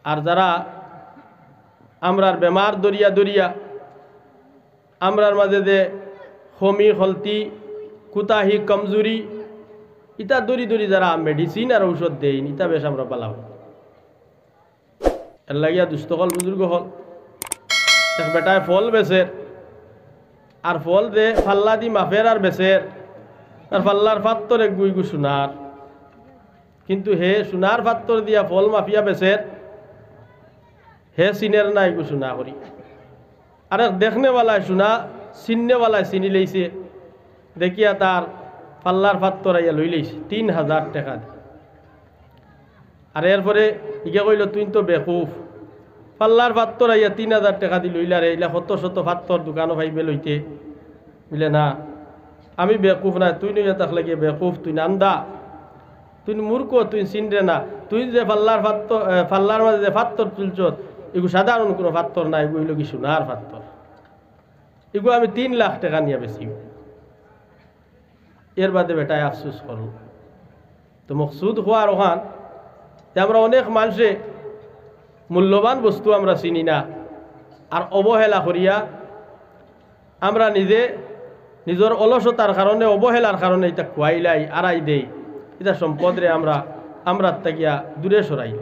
আর যারা আমরার বেমার দরিয়া দরিয়া আমরার মাঝে যে খমি খলতি কুতাহি কমজুরি ইটা দরি দরি যারা মেডিসিন আর ঔষধ দেয় ইটা বেশ আমরা পালাম। এর লাগিয়া দুস্থ হল বুজুর্গ হল এক বেটায় ফল বেচের আর ফল দে ফাল্লা দি মাফের আর বেচের আর ফাল্লার ফাত্তর এক গুই গু সোনার, কিন্তু হে সোনার ফাত্তর দিয়া ফল মাফিয়া বেচের হে চিনের নাই গু সোনা করি। আর দেখনেওয়ালায় সোনা চিননেওয়ালায় চিনি লইছে দেখিয়া তার পাল্লার ফাত্তর আইয়া লই লইছে ৩,০০০ টাকা দিয়ে। আর এরপরে ইকে কইল তুই তো বেকুফ, পাল্লার ফাত্তর আইয়া ৩,০০০ টাকা দি লইলা রে, এলা শত শত ফাত্তর দোকানও ভাইবে লইতে বুঝলে না। আমি বেকুফ না, তুই নইয়া তাক লাগিয়ে বেকুফ, তুই নান্দা, তুই মূর্খ, তুই চিনরে না, তুই যে পাল্লার মাঝে যে ফাত্তর তুলছ এগু সাধারণ কোনো ফাত্তর না, এগু হইল কি সোনার ফাত্তর, এগু আমি ৩ লাখ টাকা নিয়ে বেশি। এর বাদে বেটায় আফসোস করো। তো মকসুদ হওয়ার ওখান যে আমরা অনেক মানুষে মূল্যবান বস্তু আমরা চিনি না আর অবহেলা করিয়া আমরা নিজের অলসতার কারণে অবহেলার কারণে এটা খুয়াইলাই আড়াই দেই, এটা সম্পদরে আমরা তাকিয়া দূরে সরাই।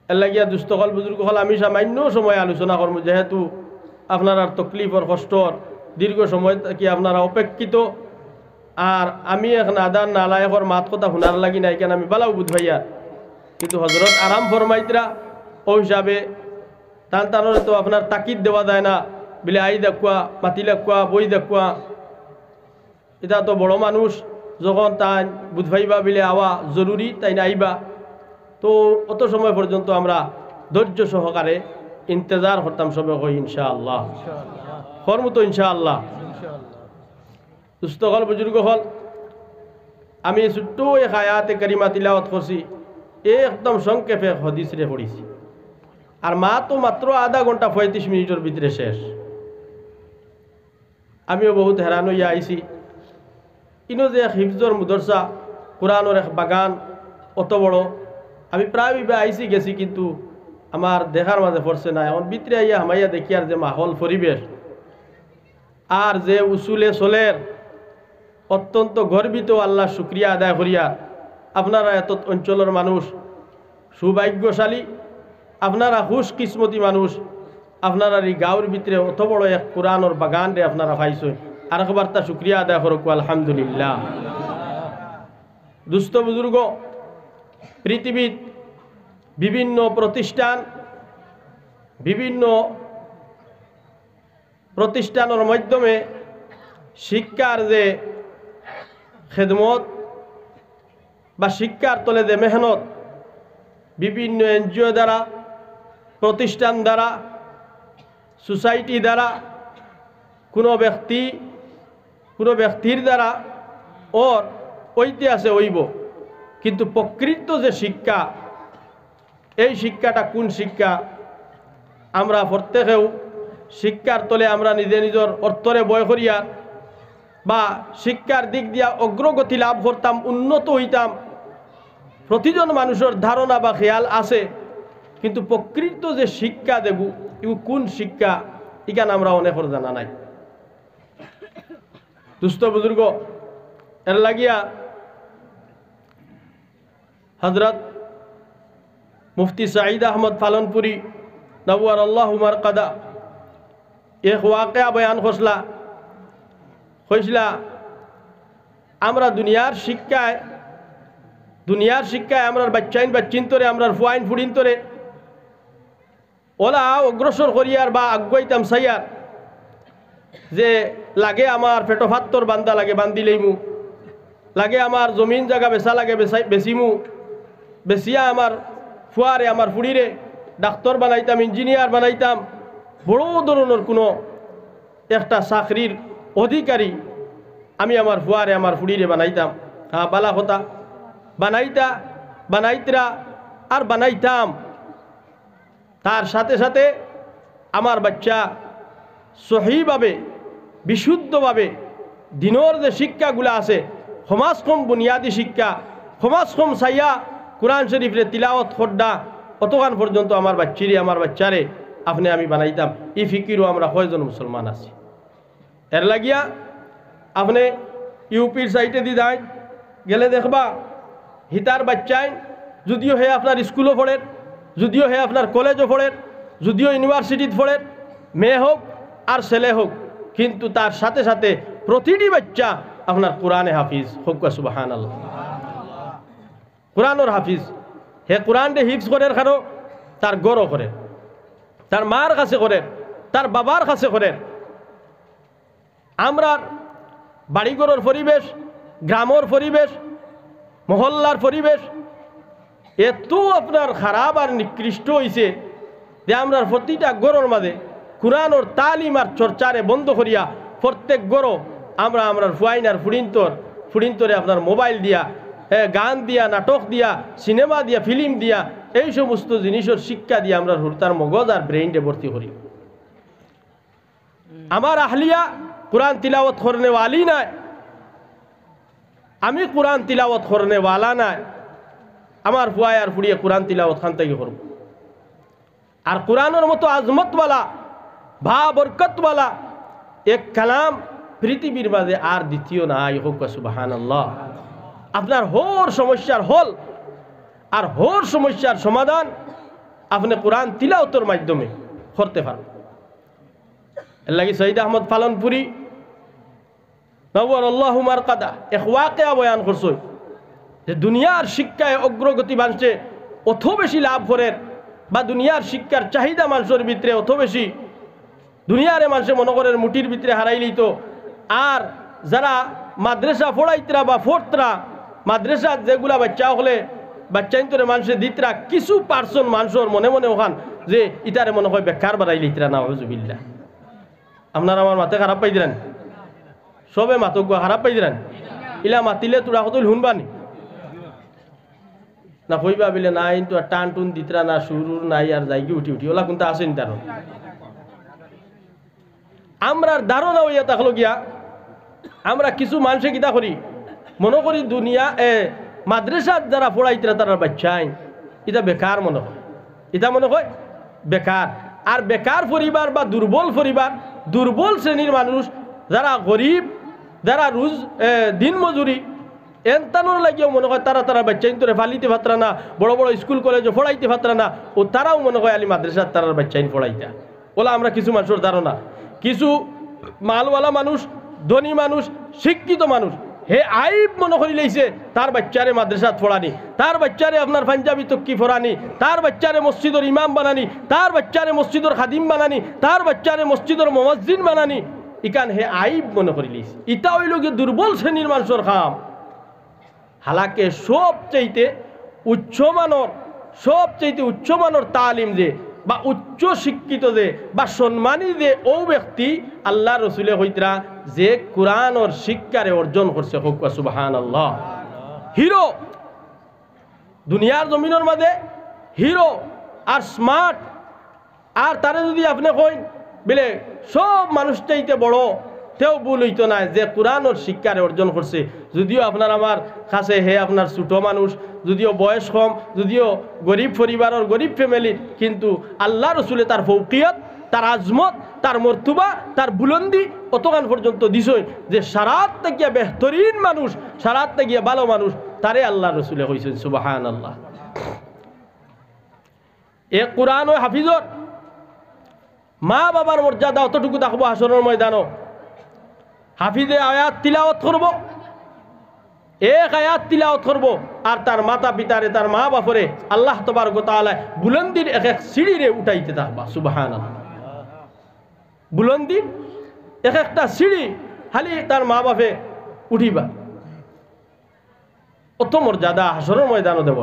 এর লাগিয়া দুস্থ হল বুজুর্গ হল আমি সামান্য সময় আলোচনা করবো, যেহেতু আপনার তকলিফর কষ্টর দীর্ঘ সময় কি আপনারা অপেক্ষিত। আর আমি এখন আদান নালায়কর মাত কথা শোনার লাগি নাই কেন আমি বালাও বুধ ভাইয়া, কিন্তু হজরত আরাম ফরমাইতরা ও হিসাবে টানরে তো আপনার তাকিদ দেওয়া যায় না, বলে আই দেখুয়া মাতি দেখুয়া বই দেখুয়া, এটা তো বড় মানুষ যখন তাই বুধ ভাইবা বলে আওয়া জরুরি তাই না আইবা, তো অত সময় পর্যন্ত আমরা ধৈর্য সহকারে ইন্তজার করতাম সবে হই ইনশাআল্লাহ, হরমতো ইনশাআল্লাহ। সুস্থ হল বুজুর্গ হল আমি ছোট্ট এক আয়াতে কারিমা তিলাওয়াত করছি, একদম সংক্ষেপে হদিস রে পড়িছি, আর মা তো মাত্র আধা ঘন্টা 35 মিনিটের ভিতরে শেষ। আমিও বহুত হেরান হইয়া আইছি, ইনো যে হিফজর মুদরসা কোরআনের এক বাগান অত বড়, আমি প্রায় আইসি গেছি কিন্তু আমার দেখার মাঝে পড়ছে না। এখন ভিতরে আইয়া হামাইয়া দেখি আর যে মাহল পরিবেশ আর যে উসুলে চলের অত্যন্ত গর্বিত, আল্লাহ শুক্রিয়া আদায় করিয়া আপনারা এত অঞ্চলের মানুষ সৌভাগ্যশালী, আপনারা খুশ কিসমতি মানুষ, আপনারা এই গাঁওর ভিতরে অত বড় এক কোরআনের বাগান রে আপনারা পাইছেন, আর একবার তা শুক্রিয়া আদায় করুক আলহামদুলিল্লাহ। দুস্থ বুজুর্গ, পৃথিবীর বিভিন্ন প্রতিষ্ঠানের মাধ্যমে শিক্ষার যে খেদমত বা শিক্ষার তলে যে মেহনত বিভিন্ন এনজিও দ্বারা, প্রতিষ্ঠান দ্বারা, সোসাইটি দ্বারা, কোনো ব্যক্তির দ্বারা ওর ঐতে আছে ওইব, কিন্তু প্রকৃত যে শিক্ষা, এই শিক্ষাটা কোন শিক্ষা? আমরা প্রত্যেকেও শিক্ষার তলে আমরা নিজের অর্থরে বয় করিয়া বা শিক্ষার দিক দিয়া অগ্রগতি লাভ করতাম, উন্নত হইতাম, প্রতিজন মানুষের ধারণা বা খেয়াল আছে, কিন্তু প্রকৃত যে শিক্ষা দেব এগুলো কোন শিক্ষা এখানে আমরা অনেকের জানা নাই। দুস্থ বুজুর্গ, এর লাগিয়া হযরত মুফতি সাঈদ আহমদ পালনপুরি নবুয়ার আল্লাহু মারকাদা এক ওয়াকিয়া বয়ান কইসলা আমরা দুনিয়ার শিক্ষায় আমরা বাচ্চিন তরে আমরা ফুয়াইন ফুড়িন তরে ওলা অগ্রসর করিয়ার বা আগুয়াইতাম সাইয়ার যে লাগে আমার পেটো ফাত্তর বান্দা লাগে বান্দিলেইমু, লাগে আমার জমিন জায়গা বেচা লাগে বেচিমু, বেচিয়া আমার ফুয়ারে আমার ফুড়িরে ডাক্তার বানাইতাম, ইঞ্জিনিয়ার বানাইতাম, বড় ধরনের কোনো একটা চাকরির অধিকারী আমি আমার ফুয়ারে আমার ফুড়িরে বানাইতাম। হ্যাঁ, বালা কথা বানাইতরা আর বানাইতাম, তার সাথে সাথে আমার বাচ্চা সহিভাবে বিশুদ্ধভাবে দিনের যে শিক্ষাগুলো আছে, সমাজকম বুনিয়াদী শিক্ষা, সমাজকম চাইয়া কোরআন শরীফরে তিলাওয়াত খোড্ডা অতখান পর্যন্ত আমার বাচ্চারে আপনি আমি বানাইতাম এই ফিকিরও আমরা কয়জন মুসলমান আছি। এর লাগিয়া আপনি ইউপির সাইটে দি যাই গেলে দেখবা হিতার বাচ্চাই যদিও হে আপনার স্কুলও পড়েন, যদিও হে আপনার কলেজও পড়েন, যদিও ইউনিভার্সিটিত পড়েন, মেয়ে হোক আর ছেলে হোক, কিন্তু তার সাথে সাথে প্রতিটি বাচ্চা আপনার কোরআনে হাফিজ হোক। সুবহানাল্লাহ। কোরআনের হাফিজ হে কোরআনকে হিফজ করে খানো তার গড়ও করে, তার মার কাছে করে, তার বাবার কাছে করে। আমরা বাড়িঘরের পরিবেশ, গ্রামের পরিবেশ, মহল্লার পরিবেশ এত আপনার খারাপ আর নিকৃষ্ট হয়েছে যে আমরা প্রতিটা গড়ের মাঝে কোরআনের তালিম আর চর্চারে বন্ধ করিয়া প্রত্যেক গড় আমরা ফুয়াইন আর ফুড়িন্তরে আপনার মোবাইল দিয়া, গান দিয়া, নাটক দিয়া, সিনেমা দিয়া, ফিল্ম দিয়া, এই সমস্ত জিনিসের শিক্ষা দিয়ে আমরা হুরতার মগজ আর ব্রেইনে ভর্তি করি। আমার আহলিয়া কোরআন তিলাওয়াত করনে ওয়ালি নাই, আমি কোরআন তিলাওয়াত করনে ওয়ালা নাই। আমার ফুয়াই আর ফুড়িয়ে কোরআন তিলাওয়াত খান থেকে করব। আর কোরআনের মতো আজমতওয়ালা ভা বরকতওয়ালা এক কালাম পৃথিবীর মাঝে আর দ্বিতীয় নাই হোক। সুবহানাল্লাহ। আপনার হোর সমস্যার হল আর হোর সমস্যার সমাধান আপনি কোরআন তিলাওয়াতের মাধ্যমে করতে পারেন। এর লাগি শহীদ আহমদ পালনপুরি নওয়ারাল্লাহু মারকাদা এক ওয়াকিয়া বয়ান করছে যে দুনিয়ার শিক্ষায় অগ্রগতি মানুষে অত বেশি লাভ করে, বা দুনিয়ার শিক্ষার চাহিদা মানুষের ভিতরে অত বেশি, দুনিয়ারে মানুষে মনে করেন মুটির ভিতরে হারাইলেই তো। আর যারা মাদ্রাসা পড়াইতরা বা ফোরতরা মাদ্রাসা যেগুলা বাচ্চা হলে বাচ্চাইন্তরে মানুষের দিতরা, কিছু পার্সন মানুষের মনে মনে ওখান যে ইটারে মনে হয় বেকার বাড়াইলে ইতরা না হজুবিল্লা। আপনারা আমার মাথা খারাপ পাই দিলেন, সবে মাতক খারাপ পাই দিলেন। ইলা মাতিলে তোরা কত শুনবানি না কইবা বিলে নাই তো টান টুন দিতরা না সুরুর নাই আর যাইকি উঠি ওলা কোনটা আসেন তার। আমরা ধারণা হইয়া থাকলো গিয়া আমরা কিছু মানুষে কিতা করি মনে করি দুনিয়া মাদ্রাসাত যারা পড়াইতরা তারা বাচ্চাই এটা বেকার মনে হয়, এটা মনে হয় বেকার। আর বেকার পরিবার বা দুর্বল পরিবার, দুর্বল শ্রেণীর মানুষ যারা গরিব, যারা রোজ দিন মজুরি এনতানোর লাগিও মনে হয় তারা বাচ্চাইন্তরে ফালিতে পাত্রা না, বড় বড় স্কুল কলেজে পড়াইতে পাত্রা না, ও তারাও মনে হয় আলি মাদ্রাসাত তারার বাচ্চাইন পড়াইতা। ওলা আমরা কিছু মানুষের ধারণা। কিছু মালওয়ালা মানুষ, ধনী মানুষ, শিক্ষিত মানুষ হে আইব মনে করি লাইছে তার বাচ্চারে মাদ্রাসাত পড়ানি, তার বাচ্চারে আপনার পাঞ্জাবি তক্কি পড়ানি, তার বাচ্চারে মসজিদের ইমাম বানানি, তার বাচ্চারে মসজিদের খাদিম বানানি, তার বাচ্চারে মসজিদের মুয়াজ্জিন বানানি। ইকান হে আইব মনে করি লাইছে। ইটা হইল কি দুর্বল শ্রেণীর মানুষের কাম। হালাকে সবচাইতে উচ্চমানের তালিম যে বা উচ্চ শিক্ষিত যে বা সম্মানী যে ও ব্যক্তি আল্লাহ রসুলে হইতরা যে কোরআনের শিক্ষারে অর্জন করছে হোক। সুবহানাল্লাহ। হিরো দুনিয়ার জমিনের মাঝে হিরো আর স্মার্ট, আর তারে যদি আপনি কইন বলে সব মানুষ চাইতে বড়, তেও ভুল হইতো না যে কোরআনের শিক্ষারে অর্জন করছে। যদিও আপনার আমার কাছে হে আপনার ছোট মানুষ, যদিও বয়স কম, যদিও গরিব পরিবারের গরিব ফ্যামিলির, কিন্তু আল্লাহ রসুলে তার ফৌকিয়ত, তার আজমত, তার মর্তুবা, তার বুলন্দি অতগান পর্যন্ত দিছই যে সারাত থেকে বেহতরিন মানুষ, সারাত থেকে ভালো মানুষ তারে আল্লাহ রসুলে কইছেন। সুবহানাল্লাহ। এ কোরআন ও হাফিজর মা বাবার মর্যাদা অতটুকু থাকবো হাসরের ময়দানও। হাফিজে আয়াত তিলাওয়াত করব, এক আয়াত তিলাওয়াত করব, আর তার মাতা পিতারে, তার মা বাপরে আল্লাহ তাবারক ওয়া তাআলা বুলন্দির এক এক সিঁড়িরে উঠাইতে থাকবা। সুবহানাল্লাহ। বুলন্দির এক একটা সিঁড়ি খালি তার মা বাপে উঠিবা, অত মর্যাদা হাসরের ময়দানও দেব।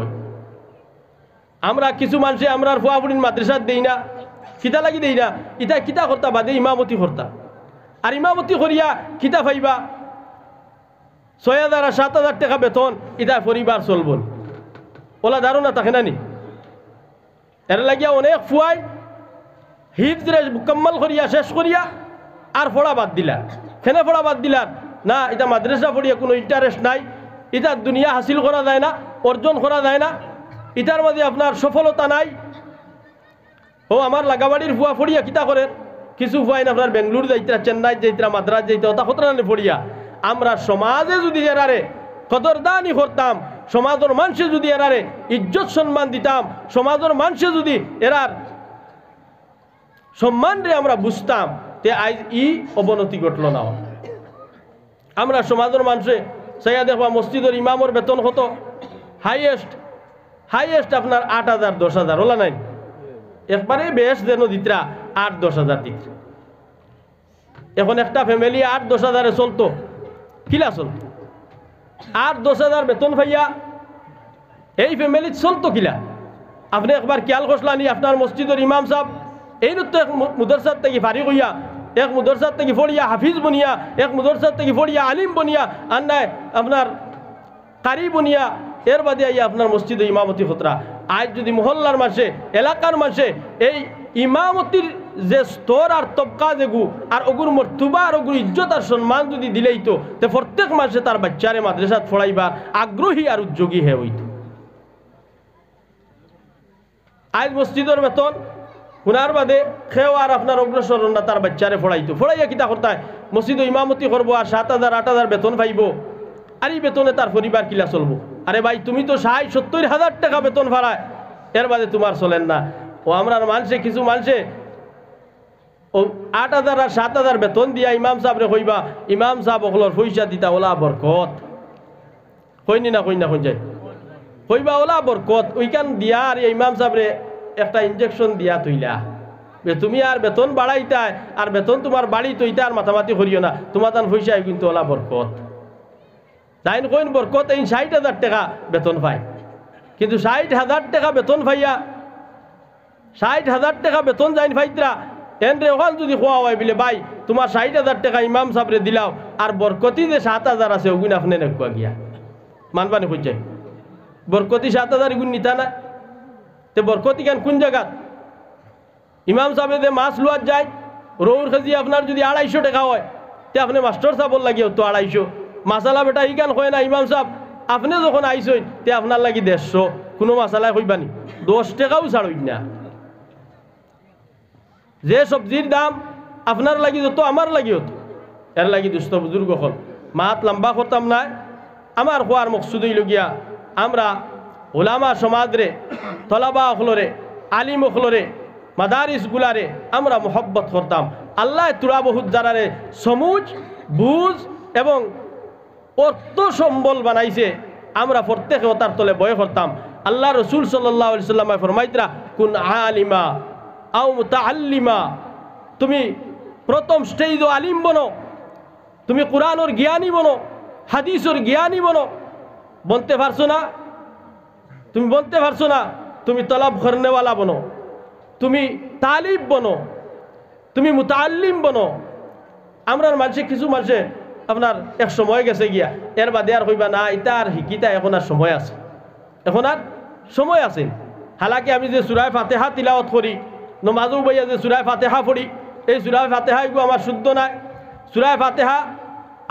আমরা কিছু মানুষে আমরা ফুয়াফুড়ির মাদ্রাসাত দেই না, খিতা লাগি দেই না, ইটা কিতা করতা বাদে ইমামতি করতা। আর ইমামতি করিয়া খিতা পাইবা 6,000 আর 7,000 টাকা বেতন, এটা পরিবার চলব ওলা ধারণা থাকে না নি। এর লাগিয়া অনেক ফুয়াই হিফজরে মুকাম্মাল করিয়া শেষ করিয়া আর পড়া বাদ দিলা। কেনে পড়া বাদ দিলার না, এটা মাদ্রাসা পড়িয়া কোনো ইন্টারেস্ট নাই, এটা দুনিয়া হাসিল করা যায় না, অর্জন করা যায় না, ইটার মাঝে আপনার সফলতা নাই। ও আমার লাগাবাড়ির ফুয়া ফড়িয়া কিতা করেন, কিছু ফুয়াইন আপনার বেঙ্গলুর যাইতরা, চেন্নাই যাইতরা, মাদ্রাস যাইতে ওটা কতরানি ফড়িয়া। আমরা সমাজে যদি এরারে কদরদানি করতাম, সমাজের মানুষে যদি এরারে ইজ্জত সম্মান দিতাম, সমাজের মানুষে যদি এরার সম্মান রে আমরা বুঝতাম, তে আজ ই অবনতি ঘটল না। আমরা সমাজের মানুষে সাইয়া দেখবা মসজিদের ইমামর বেতন কত, হাইয়েস্ট আপনার 8,000 10,000 ওলা নাই, একবারে বেশ যেন দিতরা 8-10,000 দিত। এখন একটা ফ্যামিলি 8-10,000 চলতো, কিলা চলতো? 8-10,000 বেতন ভাইয়া এই ফ্যামিলি চলতো কিলা? আপনি একবার খেয়াল করলানি আপনার মসজিদের ইমাম সাহেব এই তো এক মুদরসার থেকে ফারিক হইয়া, এক মুদরসার থেকে ফড়িয়া হাফিজ বনিয়া, এক মুদরসার থেকে ফড়িয়া আলিম বনিয়া, আর নাই আপনার কারি বনিয়া, এর বাদে আইয়া আপনার মসজিদে ইমামতি খতরা। আজ যদি মহল্লার মাসে, এলাকার মাসে এই ইমামতির যে স্তর আর তবকা যেগু আর অগুর মর্তুবা আর অগুর ইজ্জত আর সম্মান যদি দিলেই তো প্রত্যেক মাসে তার বাচ্চারে মাদ্রাসাত পড়াইবার আগ্রহী আর উদ্যোগী হয়ে হইত। আজ মসজিদের বেতন হুনার বাদে খেও আর আপনার অগ্রসর না তার বাচ্চারে পড়াইতো, পড়াইয়া কিতা করতায় মসজিদে ইমামতি করবো আর 7,000-8,000 বেতন পাইব, আর এই বেতনে তার পরিবার কিলা চলবো? আরে ভাই তুমি তো 60-70 হাজার টাকা বেতন ভাড়ায়, এর বাদে তোমার চলেন না। ও আমরা মানুষে কিছু মানুষে ও 8,000 আর 7,000 বেতন দিয়া ইমাম সাহেবরে কইবা, ইমাম সাহেব ওগুলোর পয়সা দিতা ওলা বরকত কইনি না, কই না কই যায় কইবা ওলা বরকত, ওইখান দিয়া আর ইমাম সাহেবরে একটা ইনজেকশন দিয়া তুইলা তুমি আর বেতন বাড়াইতায় আর বেতন তোমার বাড়ি তৈতা আর মাথামাতি করিও না, তোমার তান পয়সা কিন্তু ওলা বরকত তাইন কইন বরকত। এই 60,000 টাকা বেতন পায়, কিন্তু 60,000 টাকা বেতন পাইয়া 60,000 টাকা বেতন যাইন ভাইতরা এনরে ওখান যদি খোয়া হয় বলে ভাই তোমার 60,000 টাকা ইমাম সাহেবরে দিলাও আর বরকতি যে 7,000 আছে ওগুন আপনি নেকুয়া গিয়া মানবানি খুঁজছে বরকতি 7,000 গুণ নিতা না। তে বরকতি কেন কোন জায়গা? ইমাম সাহেব যে মাছ লোয়ার যায় রৌর কেজি আপনার যদি 250 টাকা হয়, তে আপনি মাস্টার সাহেবর লাগিও তো 250, মাসালা বেটা ই কেন হয় না ইমাম সাহেব আপনি যখন আইসেন তে আপনার লাগি 150, কোনো মাসালায় কইবানি 10 টাকাও ছাড়ই না। যে সবজির দাম আপনার লাগি যত আমার লাগি হতো, এর লাগি দুস্থ বুজুর্গ হল মাত লম্বা করতাম না। আমার হওয়ার মকসুদ হইল গিয়া আমরা ওলামা সমাজরে, তলাবা অখলরে, আলিম অখলরে, মাদারিস গুলারে আমরা মোহব্বত করতাম। আল্লাহ তুরা বহুত যারারে সমুজ বুঝ এবং অর্থ সম্বল বানাইছে, আমরা প্রত্যেকে তার তলে বয় করতাম। আল্লাহ রসুল সাল্লাল্লাহু আলাইহি ওয়াসাল্লাম ফরমাইতরা কুন আলিমা আও মুতাআল্লিমা, তুমি প্রথম স্টেজ আলিম বনো, তুমি কোরআনের জ্ঞানী বনো, হাদিসের জ্ঞানী বনো। বলতে পারছো না? তুমি বলতে পারছো না? তুমি তলব করনেওয়ালা বনো, তুমি তালিব বনো, তুমি মুতাআল্লিম বনো। আমরা মানুষে কিছু মানুষে আপনার এক সময় গেছে গিয়া এর বাদে আর কইবা না এটা আর শিকিতা এখন আর সময় আছে, এখন আর সময় আছে। হালাকি আমি যে সূরা ফাতিহা তিলাওয়াত করি, নমাজও বইয়া যে সূরা ফাতিহা পড়ি, এই সূরা ফাতিহা এগুলো আমার শুদ্ধ নাই। সূরা ফাতিহা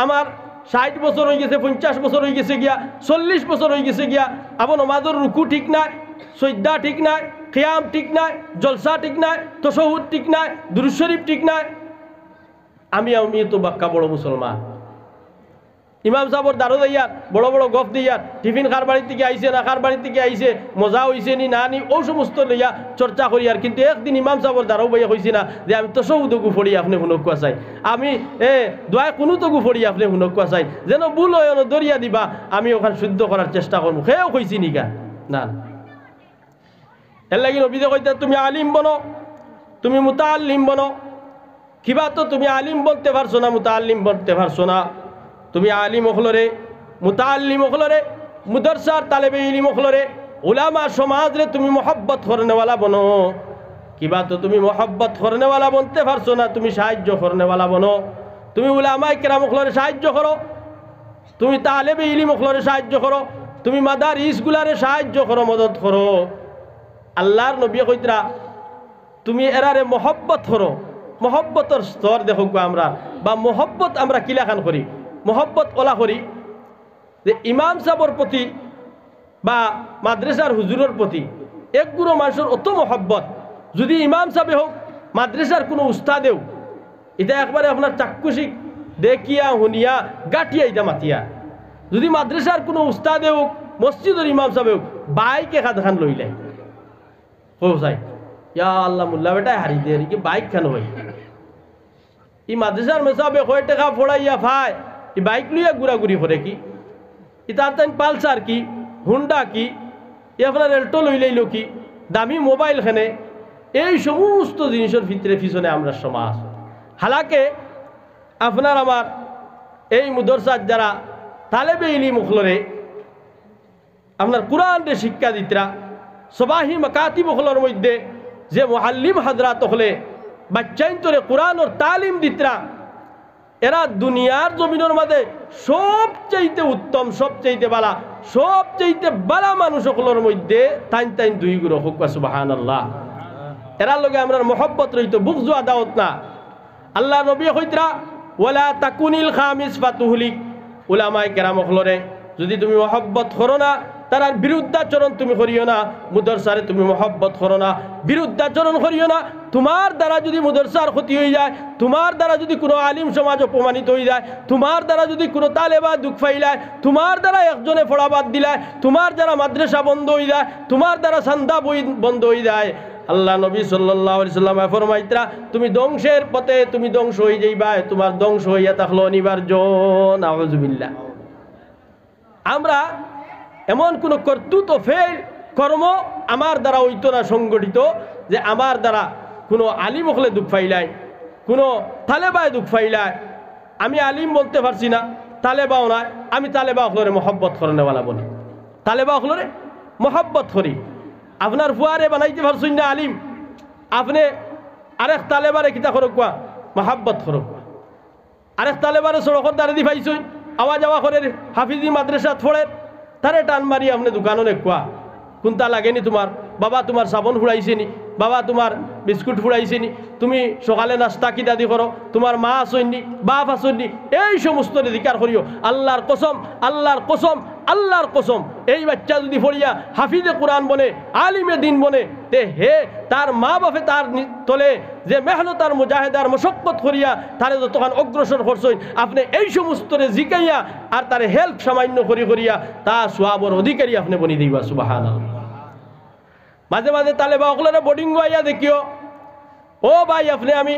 আমার 60 বছর হয়ে গেছে, 50 বছর হয়ে গেছে গিয়া, 40 বছর হয়ে গেছে গিয়া। আবার নমাজের রুকু ঠিক নাই, সজ্জা ঠিক নাই, কিয়াম ঠিক নাই, জলসা ঠিক নাই, তাশাহুদ ঠিক নাই, দুরূদ শরীফ ঠিক নাই। আমি তো বাক্কা বড় মুসলমান। ইমাম সাহেবর দারো যাইয়ার বড় বড় গফ দিয়ার টিফিন কার বাড়ির থেকে আইসে না কার বাড়ির থেকে আইসে, মজা হইছে নি না নি ও সমস্ত লইয়া চর্চা করি। আর কিন্তু একদিন ইমাম সাহেবর দারো বইয়া কইছি না যে আমি তো সৌ তগু ফড়ি আপনি হুনকুয়া চাই, আমি দোয়ায় কোনো তগু ফড়ি আপনি হুনকুয়া চাই, যেন ভুল হয় দরিয়া দিবা, আমি ওখানে শুদ্ধ করার চেষ্টা করবো। সেও কইছি নিকা না। এর লাগি নবীদে কইতা তুমি আলিম বনো, তুমি মুতাআল্লিম বনো। কিবা তো তুমি আলিম বলতে পারছো না, মুতাআল্লিম বলতে পারছো না। তুমি আলিম হলরে, মুতাআল্লিম হলরে, মুদরসার তালেবে ইলম হলরে, উলামা সমাজ রে তুমি মোহব্বত করনেওয়ালা বনো। কিবা তো তুমি মোহব্বত করনেওয়ালা বলতে পারছো না, তুমি সাহায্য করনেওয়ালা বনো। তুমি উলামায়ে কেরাম হলরে সাহায্য করো, তুমি তালেবে ইলম হলরে সাহায্য করো, তুমি মাদারিস গুলারে সাহায্য করো, মদত করো। আল্লাহর নবী কইতরা তুমি এরারে মোহব্বত করো। মোহব্বতের স্তর দেখো আমরা, বা মোহব্বত আমরা কিলাখান করি। মোহব্বত ওলা করি যে ইমাম সাহেবের প্রতি বা মাদ্রাসার হুজুরের প্রতি একগুলো মানুষের অত মহব্বত, যদি ইমাম সাহেব হোক মাদ্রাসার কোনো উস্তাদেও, এটা একবারে আপনার চাক্ষুষিক দেখিয়া হুনিয়া গাঠিয়া এটা মাতিয়া, যদি মাদ্রাসার কোনো উস্তাদে হোক মসজিদের ইমাম সাহেব হোক বাইকে হাত খান লইলাই হোসাই ইয়া আল্লাহ মুল্লা বেটাই হারি দিয়ে কি বাইক খান হই ই মাদ্রাসার মেসাবে কয় টাকা ফোড়াইয়া ফায় ই বাইক লইয়া ঘুরাঘুরি করে কি ইতার তাই পালসার কি হুন্ডা কি ই আপনার এল্টো লইলাইল কি দামি মোবাইল খানে, এই সমস্ত জিনিসের ভিতরে পিছনে আমরা সমাজ। হালাকে আপনার আমার এই মুদরসার যারা তালেবে ইলম মুখলরে আপনার কোরআনের শিক্ষা দিতরা সবাহি মাকাতি মুখলর মধ্যে যে মুআল্লিম হাজরাত হলে বাচ্চাইন্তরে কোরআনর তালিম দিতরা, এরা দুনিয়ার জমিনের মাঝে সবচাইতে উত্তম, সবচাইতে বালা, সবচাইতে বালা মানুষ সকলের মধ্যে তাইন তাইন দুই গুরু হোক সুবহানাল্লাহ। এরার লগে আমরা মহব্বত রইতো, বুকজ আদাওত না। আল্লাহ নবী কইতরা ওয়ালা তাকুনিল খামিস ফাতুহলিক, উলামায়ে কেরাম হলরে যদি তুমি মহব্বত করো না তার বিরুদ্ধাচরণ তুমি করিও না, মুদরসারে তুমি মহব্বত করো না, বিরুদ্ধাচরণ করিও না। তোমার দ্বারা যদি মুদরসার ক্ষতি হয়ে যায়, তোমার দ্বারা যদি কোনো আলিম সমাজ অপমানিত হয়ে যায়, তোমার দ্বারা যদি কোনো তালেবা দুঃখ পাইলায়, তোমার দ্বারা একজনে ফোড়াবাদ দিলায়, তোমার দ্বারা মাদ্রাসা বন্ধ হয়ে যায়, তোমার দ্বারা সান্দা বই বন্ধ হয়ে যায়, আল্লাহ নবী সাল্লাল্লাহু আলাইহি সাল্লাম ফরমাইতরা তুমি ধ্বংসের পথে তুমি ধ্বংস হয়ে যাইবা, তোমার ধ্বংস হইয়া থাকলো অনিবার্য। নাউযুবিল্লাহ। আমরা এমন কোনো কর্তৃত্ব ফেল কর্ম আমার দ্বারা হইতো না সংগঠিত যে আমার দ্বারা কোনো আলিম হলে দুঃখ পাইলায়, কোনো তালেবায় দুঃখ পাইলায়, আমি আলিম বলতে পারছি না, তালেবাও নয়, আমি তালেবা হলরে মহব্বত করেনেওয়ালা বলি, তালেবা হলরে মহব্বত করি। আপনার ফুয়ারে বানাইতে পারছেন না আলিম, আপনি আরেক তালেবারে কিতা করক কোয়া মহাব্বত করক, আরেক তালেবারে সড়কর দ্বারে দি পাইছেন আওয়া যাওয়া করে হাফিজি মাদ্রাসা ফোড়ে তারে টান মারি আপনি দোকানও নেকুয়া কোনটা লাগেনি তোমার বাবা, তোমার সাবন ফুড়াইছেনি বাবা, তোমার বিস্কুট ফুড়াইছেনি, তুমি সকালে নাস্তা কিতা দি করো, তোমার মা আসেননি বাপ আসেননি, এই সমস্ত অধিকার করিও। আল্লাহর কসম, আল্লাহর কসম, আল্লাহর কসম, এই বাচ্চা যদি ফড়িয়া হাফিজে কোরআন বনে আলিমে দিন বনে তে হে তার মা বাপে তার তলে যে মেহনত আর মুজাহেদার মশক্কত করিয়া তারে যতক্ষণ অগ্রসর করছেন, আপনি এই সমস্তরে জিকাইয়া আর তারে হেল্প সামান্য করিয়া তা সোয়াবর অধিকারী আপনি বনি দিবা। সুবহানাল্লাহ। মাঝে মাঝে তালেবা অকলের বোর্ডিং আইয়া দেখিও, ও ভাই আপনি আমি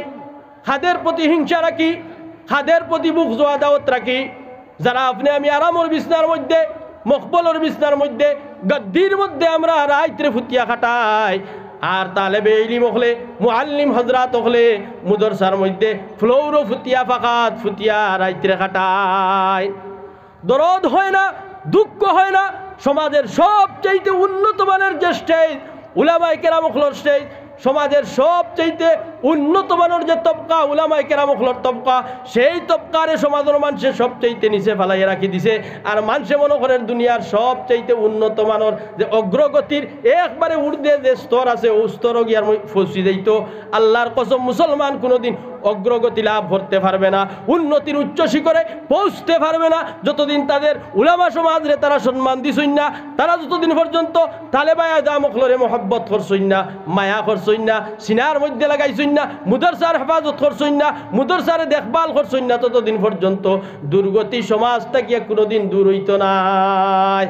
খাদের প্রতি হিংসা রাখি, খাদের প্রতি বুক জোয়া দাওয়াত রাখি, যারা আপনি আমি আরামর বিছনার মধ্যে মকবলের বিছনার মধ্যে গদ্দির মধ্যে আমরা রাইত্রে ফুটিয়া খাটাই, আর তালেবে ইলম হলে মুআল্লিম হযরত হলে মুদরসার মধ্যে ফ্লোরো ফুটিয়া ফাকাত ফুটিয়া রাইত্রে খাটাই। দরদ হয় না, দুঃখ হয় না, সমাজের সবচাইতে উন্নত মানের যে স্টেজ উলামায়ে কেরাম হলর স্টেজ, সমাজের সবচাইতে উন্নত মানের যে তবকা উলামায়ে কেরাম হলর তবকা, সেই তবকারে সমাজের মানুষের সবচাইতে নিচে ফেলাইয়া রাখি দিছে। আর মানুষে মনে করেন দুনিয়ার সবচাইতে উন্নত মানের যে অগ্রগতির একবারে ঊর্ধ্বে যে স্তর আছে ও স্তর গিয়ার ফসি যাইত। আল্লাহর কসম মুসলমান কোনোদিন অগ্রগতি লাভ করতে পারবে না, উন্নতির উচ্চ শিখরে পৌঁছতে পারবে না যতদিন তাদের উলামা সমাজরে তারা সম্মান দিছই না, তারা যতদিন পর্যন্ত তালেবায়ে দামখলরে মহব্বত করছই না, মায়া করছই না, সিনার মধ্যে লাগাইছই না, মুদরসার হেফাজত করছই না, মুদরসারে দেখভাল করছই না, ততদিন পর্যন্ত দুর্গতি সমাজ থেকে কোনোদিন দূর হইত নাই।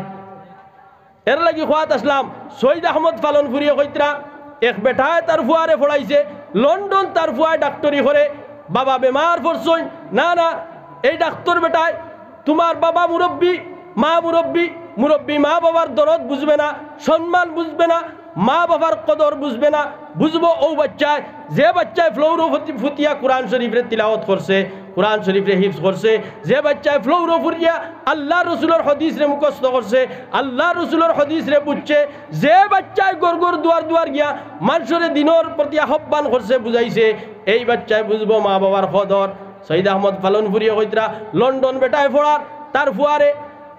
এর লাগি খোয়াত আসলাম সৈয়দ আহমদ পালনপুরিয়া কইতরা এক বেটায় তার ফুয়ারে ফড়াইছে, লন্ডন তার ফুয়ায় ডাক্তারি করে, বাবা বেমার পড়ছই, না না এই ডাক্তার বেটায় তোমার বাবা মুরব্বী, মা মুরব্বী, মুরব্বী মা বাবার দরদ বুঝবে না, সম্মান বুঝবে না, মা বাবার কদর বুঝবে না, বুঝবো ও বাচ্চায় যে বাচ্চায় ফ্লোরো ফুটিয়া কোরআন শরীফরে তিলাওয়াত করছে, কোরআন শরীফরে হিফজ করছে, যে বাচ্চায় ফ্লোরো ফুটিয়া আল্লাহ রসুলের হদিসরে মুখস্থ করছে, আল্লাহ রসুলের হদিসরে বুঝছে, যে বাচ্চায় গড় গড় দুয়ার দুয়ার গিয়া মানুষের দিনের প্রতি আহ্বান করছে বুঝাইছে, এই বাচ্চায় বুঝবো মা বাবার কদর। সৈয়দ আহমদ পালনপুরিয়া কইতরা লন্ডন বেটায় ফোড়ার তার ফুয়ারে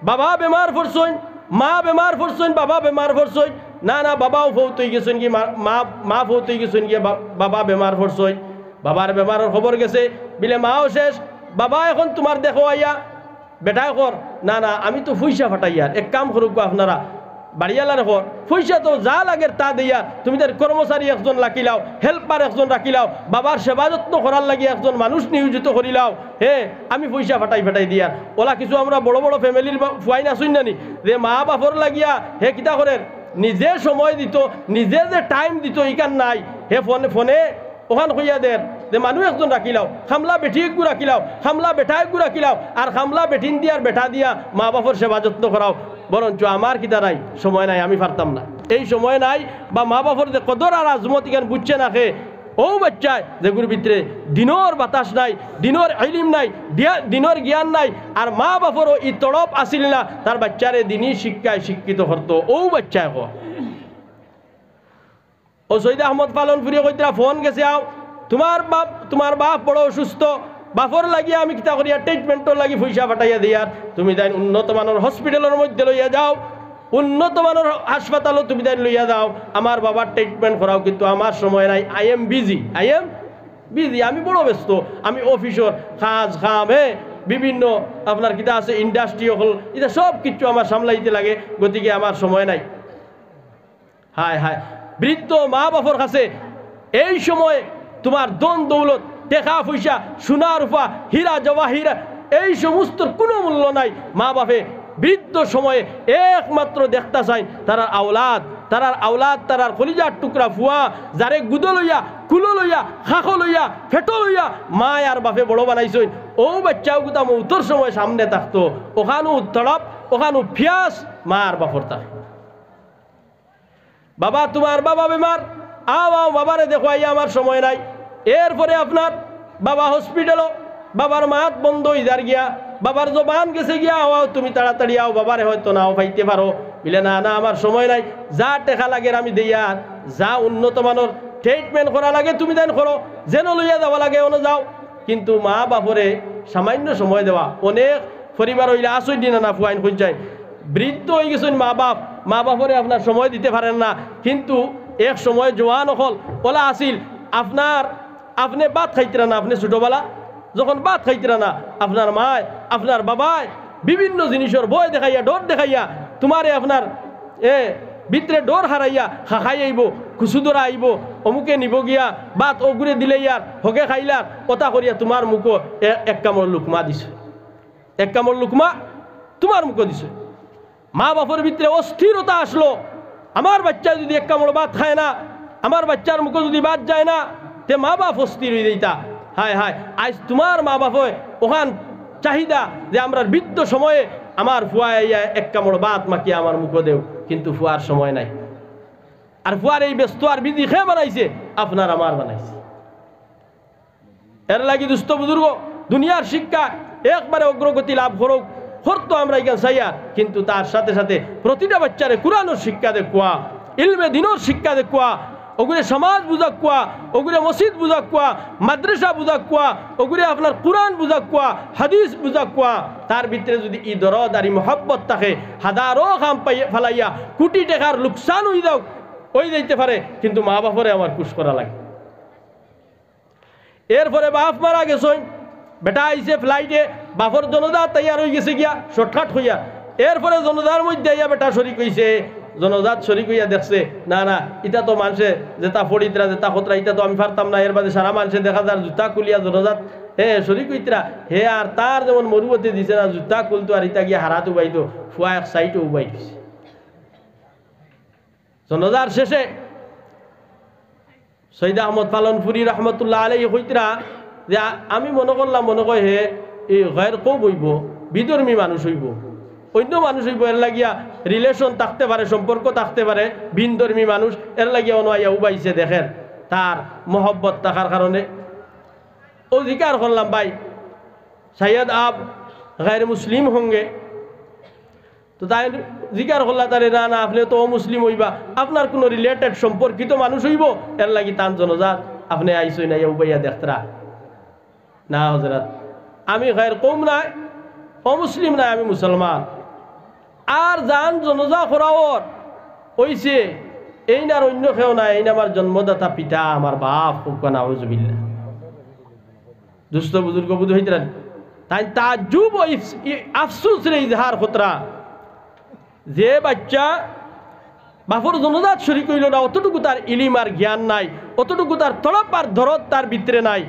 বাবা বেমার পড়ছই, মা বেমার পড়ছই, বাবা বেমার পড়ছই, না না বাবাও ফৌত হয়ে গেছেন কি, মা ফৌত হয়ে গেছেন কি, বাবা বেমার পড়ছই, বাবার বেমারের খবর গেছে বিলে মাও শেষ, বাবা এখন তোমার দেখো আইয়া বেটায় কর, না না আমি তো পয়সা ফাটাইয়ার এক কাম করুক আপনারা বাড়িয়ালার ঘর পয়সা তো যা লাগে তা দিয়া তুমি তার কর্মচারী একজন রাখিলাও, হেল্পার একজন রাখিলাও, বাবার সেবা যত্ন করার লাগি একজন মানুষ নিয়োজিত করিলাও। হে আমি পয়সা ফাটাই দিয়া ওলা কিছু আমরা বড় বড় ফ্যামিলির ফুয়াইন আসুন নানি যে মা বাপর লাগিয়া হে কিতা করেন নিজে সময় দিত, নিজে যে টাইম দিত ইকান নাই। হে ফোনে ফোনে ওখান হইয়া দেন যে মানুষ একজন রাখিলাও, খামলা বেটি একগু রাখিলাও, খামলা বেটা একগু রাখিলাও, আর খামলা বেটিন দিয়ার বেটা দিয়া মা বাপর সেবা যত্ন করাও। বরঞ্চ আমার কিতা নাই, সময় নাই, আমি পারতাম না, এই সময় নাই। বা মা বাপর যে কদর আর আজমত ইখান বুঝছে না খে ও বাচ্চায় যেগুলোর ভিতরে দিনর বাতাস নাই, দিনর ইলিম নাই, দিনর জ্ঞান নাই, আর মা বাপরও ই তড়প আসিল না তার বাচ্চারে দিনই শিক্ষায় শিক্ষিত করতো ও বাচ্চায় ক। ও সৈয়দ আহমদ পালনপুরি কইতরা ফোন গেছে আও তোমার বাপ বড় অসুস্থ, বাপর লাগিয়া আমি কিতা করিয়া ট্রিটমেন্টর লাগি পয়সা পাঠাইয়া দিয়ার, তুমি তাই উন্নত মানের হসপিটালের মধ্যে লইয়া যাও, উন্নত মানের হাসপাতালও তুমি তাই লইয়া যাও, আমার বাবার ট্রিটমেন্ট করাও, কিন্তু আমার সময় নাই, আই এম বিজি, আমি বড় ব্যস্ত, আমি অফিসর কাজ খাম, বিভিন্ন আপনার কিতা আছে ইন্ডাস্ট্রি হল, এটা সব কিছু আমার সামলাইতে লাগে, গতিকে আমার সময় নাই। হায় হায়, বৃদ্ধ মা বাপর কাছে এই সময় তোমার দন দৌলত, টেকা পয়সা, সোনা রূপা, হীরা জওয়াহিরা এই সমস্ত কোনো মূল্য নাই। মা বাপে বৃদ্ধ সময়ে একমাত্র দেখতে চাই তারার আওলাদ, তারার কলিজার টুকরা ফুয়া, যারে গুদ লইয়া, কুলো লইয়া, খাখ লইয়া, ফেটো লইয়া মা আর বাপে বড় বানাইছই। ও বাচ্চাও গুতা মৌতর সময় সামনে থাকতো, ওখানো তড়প, ওখানো ফিয়াস, মা আর বাপর থাকে। বাবা তোমার বাবা বেমার, আও বাবারে দেখো, আইয়া আমার সময় নাই। এরপরে আপনার বাবা হসপিটালও, বাবার মাত বন্ধ ইদার গিয়া, বাবার জবান গেছে গিয়া, আও তুমি তাড়াতাড়ি আও, বাবারে হয়তো নাও পাইতে পারো, বলে না আমার সময় নাই, যা টেকা লাগে আমি দিয়া, যা উন্নত মানের ট্রিটমেন্ট করা লাগে তুমি দেন করো, যেন লইয়া যাওয়া লাগে অন যাও। কিন্তু মা বাপরে সামান্য সময় দেওয়া, অনেক পরিবার হইলে আসই দিন না ফুয়াইন খুঁজ যায়, বৃদ্ধ হয়ে গেছেন মা বাপরে আপনার সময় দিতে পারেন না। কিন্তু এক সময় জোয়ান হল ওলা আসিল, আপনি ভাত খাইতে না, আপনি ছোটবেলা যখন ভাত খাইতে না, আপনার মায় আপনার বাবায় বিভিন্ন জিনিসের ভয় দেখাইয়া, ডর দেখাইয়া, তোমারে আপনার ভিতরে ডর হারাইয়া খাই আইব, কুসুদরা আইব, অমুকে নিব গিয়া বাত ওগুড়ে দিলে ইয়ার হকে খাইলার কথা করিয়া তোমার মুখো এক কামড় লুকমা দিছে, এক কামড় লুকমা তোমার মুখো দিছে। মা বাপের ভিতরে অস্থিরতা আসলো, আমার বাচ্চা যদি এক কামড় ভাত খায় না, আমার বাচ্চার মুখে যদি ভাত যায় না, তে মা বাপ অস্থির হয়ে দিতা। হায় হায়, আজ তোমার মা বাপ ওখান চাহিদা যে আমরা বৃদ্ধ সময়ে আমার ফুয়া এক কামড় ভাত মাখিয়ে আমার মুখে দেও, কিন্তু ফুয়ার সময় নাই। আর ফুয়ার এই ব্যস্ত আর বিধি খেয়ে বানাইছে, আপনার আমার বানাইছে। এর লাগি দুস্থ বুজুর্গ, দুনিয়ার শিক্ষা একবারে অগ্রগতি লাভ করুক, হরতো আমরা এখানে চাইয়া, কিন্তু তার সাথে সাথে প্রতিটা বাচ্চারে কোরআনের শিক্ষা দেখুয়া, ইলমে দিনের শিক্ষা দেখুয়া, ওগুলো সমাজ বুঝাক কুয়া, ওগুলো মসজিদ বুঝাক কুয়া, মাদ্রাসা বুঝাক কুয়া, ওগুলো আপনার কোরআন বুঝাক কুয়া, হাদিস বুঝাক কুয়া। তার ভিতরে যদি ই দরদ আর ই মহব্বত থাকে, হাজারো খাম ফালাইয়া কোটি টাকার লোকসান হয়ে যাও ওই যাইতে পারে, কিন্তু মা বাপরে আমার কুশ করা লাগে। এরপরে বাপ মারা গেছই, বেটা আইসে ফ্লাইটে, বাপর জনদা তৈয়ার হয়ে গেছে গিয়া শর্টকাট হইয়া, এরপরে জনদার মধ্যে আইয়া বেটা শরিক হইছে, জনজাত শরিক হইয়া দেখছে না ইটা তো মানুষে যেটা ফড়িতরা যেটা খতরা, ইটা তো আমি পারতাম না। এর বাদে সারা মানুষে দেখা যার জুতা কুলিয়া জনজাত শরিক হইতরা, হে আর তার যেমন মরুবতে দিছে না, জুতা কুলতো আর ইটা গিয়া হারাত উবাইতো, ফুয়া এক সাইটে উবাই দিছে। জনজার শেষে সৈয়দ আহমদ পালনপুরি রহমতুল্লাহ আলাইহি হইতরা যে আমি মনে করলাম, মনে কয় হে এই গয়ের কৌ বইব, বিধর্মী মানুষ হইব, অন্য মানুষ হইব, এর লাগিয়া রিলেশন থাকতে পারে, সম্পর্ক থাকতে পারে, ভিনধর্মী মানুষ, এর লাগিয়া অনুয়া উবাইছে। দেখেন তার মহব্বত থাকার কারণে ও জিকার করলাম, ভাই শায়দ আপ গায়ের মুসলিম হোঙ্গে, তো তাই জিকার করলা তারে না আপনি তো মুসলিম হইবা, আপনার কোনো রিলেটেড সম্পর্কিত মানুষ হইব, এর লাগি তান জনজাত আপনি আইসই না উবাইয়া দেখতরা না হজরত, আমি গায়ের কম নাই, অমুসলিম নাই, আমি মুসলমান। আর জান জনজা খোরাওর ওইছে এই না অন্য কেউ নাই, এই না আমার জন্মদাতা পিতা, আমার বাপ হুকানা হুজুবিল্লাহ। দুস্থ বুজুর্গ বুধ হইতেন তাই তাজ্জুব আফসোস রে ইজহার খতরা, যে বাচ্চা বাফর জনজাত শরীক হইল না, অতটুকু তার ইলিম আর জ্ঞান নাই, অতটুকু তার তড়প আর দরদ তার ভিতরে নাই।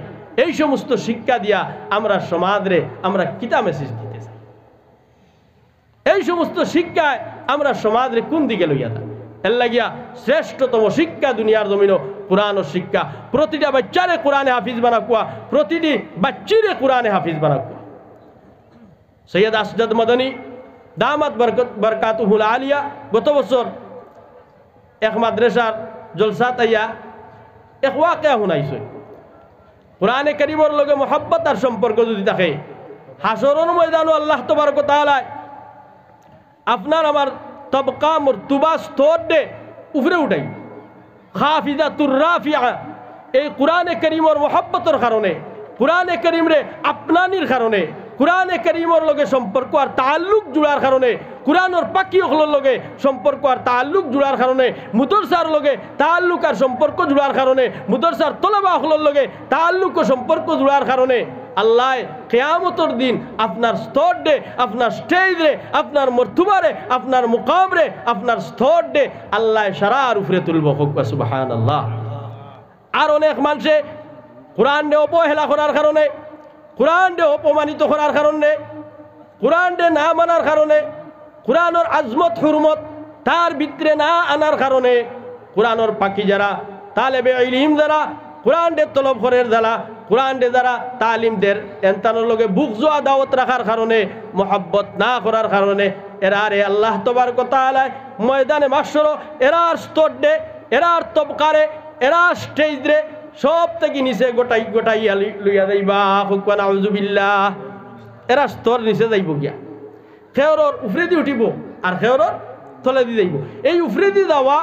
এই সমস্ত শিক্ষা দিয়া আমরা সমাজরে আমরা কিতা মেসেজ দিতে চাই? এই সমস্ত শিক্ষায় আমরা সমাজরে কোন দিকে লইয়া যাই? এর লাগিয়া শ্রেষ্ঠতম শিক্ষা দুনিয়ার জমিন কোরআন ও শিক্ষা। প্রতিটা বাচ্চারে কোরআনে হাফিজ বানাকুয়া, প্রতিটি বাচ্চিরে কোরআনে হাফিজ বানাকুয়া। সৈয়দ আসজাদ মদনী দামাত বরকাতুহুল আলিয়া গত বছর এক মাদ্রাসার জলসা তাইয়া এক ওয়াকিয়া শুনাইছে। কোরআনে কারীমের লগে মোহাব্বত আর সম্পর্ক যদি থাকে, হাসরের ময়দানে আল্লাহ তাবারক ওয়া তাআলা আপনার আমার তবকা মর্তুবা স্তর দে উপরে উঠাই খাফিদাতুর রাফিয়া। এই কোরআনে কারীমের মোহাব্বতের কারণে, কোরআনে কারীম রে আপনানির কারণে, কোরআনে কারীমের লগে সম্পর্ক আর তাআল্লুক জুড়ার কারণে, কোরআনের পাখিগুলোর লগে সম্পর্ক আর তাআল্লুক জুড়ার কারণে, মুদরসার লগে তাআল্লুক আর সম্পর্ক জুড়ার কারণে, মুদরসার তলবাগুলোর লগে তাআল্লুক ও সম্পর্ক জুড়ার কারণে আল্লাহ কিয়ামতের দিন আপনার স্তর দে, আপনার স্টেজ রে, আপনার মর্তুবারে, আপনার মুকাম রে, আপনার স্তর দে আল্লাহ সারার উপরে তুলব। সুবহানাল্লাহ। আর অনেক মানুষে কোরআন দে অবহেলা করার কারণে, কোরআন দে অপমানিত করার কারণে, কোরআন দে না মানার কারণে, কোরআনের আজমত হুরমত তার ভিতরে না আনার কারণে, কোরআনের পাখি যারা তালেবে ইলম যারা কোরআন দে তলব করের যারা, কোরআন দে যারা তালিম দের এনতানোর লগে বুকজোয়া দাওয়াত রাখার কারণে, মোহাব্বত না করার কারণে এরা রে আল্লাহ তাবারক ওয়া তাআলা ময়দানে মাহশর এরার স্তর দে, এরার তবকারে, এরা স্টেজ রে সব থেকে নিচে গোটাই গোটাই লইয়া যাইবা। হুকুয়া নাউযুবিল্লাহ। এরা স্তর নিচে যাইব গিয়া, খেয়রর উফরে দিয়ে উঠিব আর খেয়রর তলে দিয়ে যাইব। এই উফরে দিয়ে যাওয়া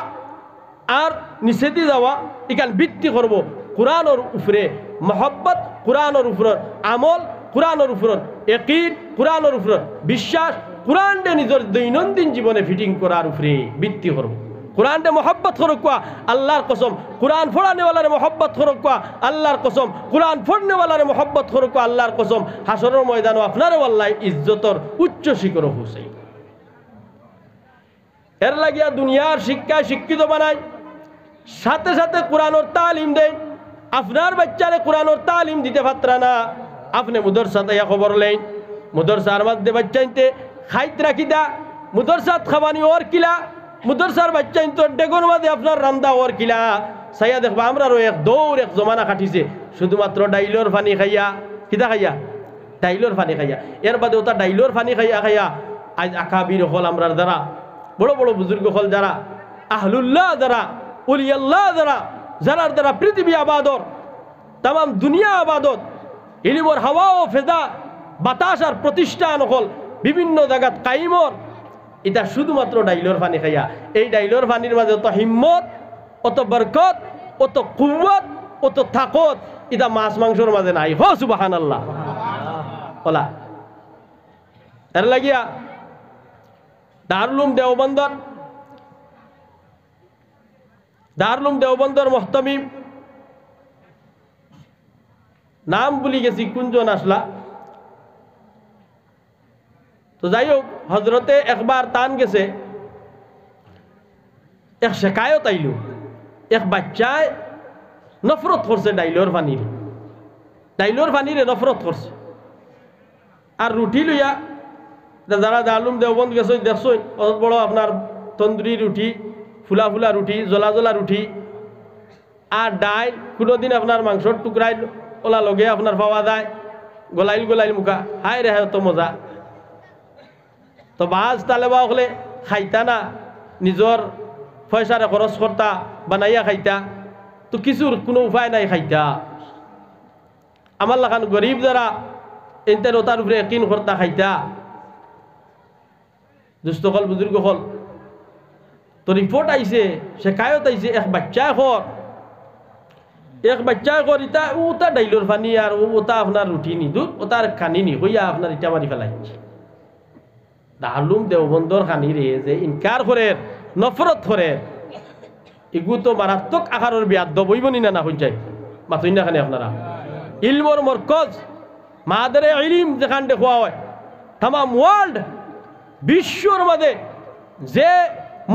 আর নিচে দিয়ে যাওয়া এখান ভিত্তি করব কোরআনের উপরে মহব্বত, কোরআনের উপর আমল, কোরআনের উপর ইয়াকিন, কোরআনের উপর বিশ্বাস, কোরআন দে নিজের দৈনন্দিন জীবনে ফিটিং করার উপরে ভিত্তি করব। কোরআন দে মহব্বত করকুয়া আল্লাহর কসম, কোরআন পড়ানেওয়ালারে মহব্বত করকুয়া আল্লাহর কসম, কোরআন পড়নেওয়ালারে মহব্বত করকুয়া আল্লাহর কসম। হাসরের ময়দানে আপনারও আল্লাহ ইজ্জতর উচ্চ শিখর হুসাই। এর লাগিয়া দুনিয়ার শিক্ষায় শিক্ষিত বানায়, সাথে সাথে কোরআনের তালিম দেয়। আপনার বাচ্চারে কোরআনের তালিম দিতে পাত্রা না, আপনি মুদরসাতে খবর লেন, মুদরসার মধ্যে বাচ্চাইতে খাইত রাখিতা, মুদরসাত খাবানি ওর কিলা, মুদরসার বাচ্চাইতে ডেগর মাঝে আপনার রান্দা ওর কিলা। সাইয়া দেখবা আমরা এক দৌড় এক জমানা কাটিছে শুধুমাত্র ডাইলর পানি খাইয়া, কিতা খাইয়া? ডাইলর পানি খাইয়া। এর বাদে ওটা ডাইলর পানি খাইয়া খাইয়া আজ আকাবির হল আমরার দ্বারা, বড় বড় বুজুর্গ হল যারা, আহলুল্লাহ যারা, উলিয়াল্লাহ যারা, যারার দ্বারা পৃথিবী আবাদত, তাম দুনিয়া আবাদত, ইলিমর হাওয়া ও ফেদা বাতাস আর প্রতিষ্ঠান হল বিভিন্ন জায়গাত কাইমর, এটা শুধুমাত্র ডাইলর পানি খাইয়া। এই ডাইলর পানির মাঝে অত হিম্মত, অত বরকত, অত কুওয়াত, অত তাকত এটা মাছ মাংসর মাঝে নাই। হো সুবহানাল্লাহ বলা। এর লাগিয়া দারুল উলুম দেওবন্দর মুহতামিম নাম ভুলি গেছি কোনজন আসলা, তো যাই হোক হজরতে একবার টান গেছে, এক শেখায়ত আইল, এক বাচ্চায় নফরত করছে ডাইলর পানিরে নফরত করছে। আর রুটি লইয়া যারা দারুল দেওবন্দ গেছে দেখছো অত বড় আপনার তন্দুরি রুটি, ফুলা ফুলা রুটি, জ্বলা জ্বলা রুটি আর ডাইল, কোনোদিন আপনার মাংসর টুকরাই ওলা লগে আপনার পাওয়া যায়, গলাইল মুখা, হাই রে হায় তো মজা। তো বাজ তালেবা হলে খাইতা না, নিজর পয়সারে খরচ করতা, বানাইয়া খাইতা, তো কিছুর কোনো উপায় নাই খাইতা। আমার লাখান গরিব যারা এনতেন ওটার উপরে একিন করতা খাইতা। দুস্থ হল বুজুর্গ হল, তো রিপোর্ট আইছে, শেখায়ত আইছে, এক বাচ্চায় কর ইটা ওটা ডাইলর পানি আর ওটা আপনার রুটি নি দূর ওটার খানি নি হইয়া আপনার ইটা মারি ফেলাইছে। দারুল দেওবন্দর খানি রে যে ইনকার করে, নফরত করে, এগু তো মারাত্মক আকারের বিয়াদ্দ বইবনি না হই যায় মাতুই না খানি আপনারা। ইলমর মরকজ মাদারে ইলম যেখান দেখুয়া হয় তাম ওয়ার্ল্ড বিশ্বর মাঝে যে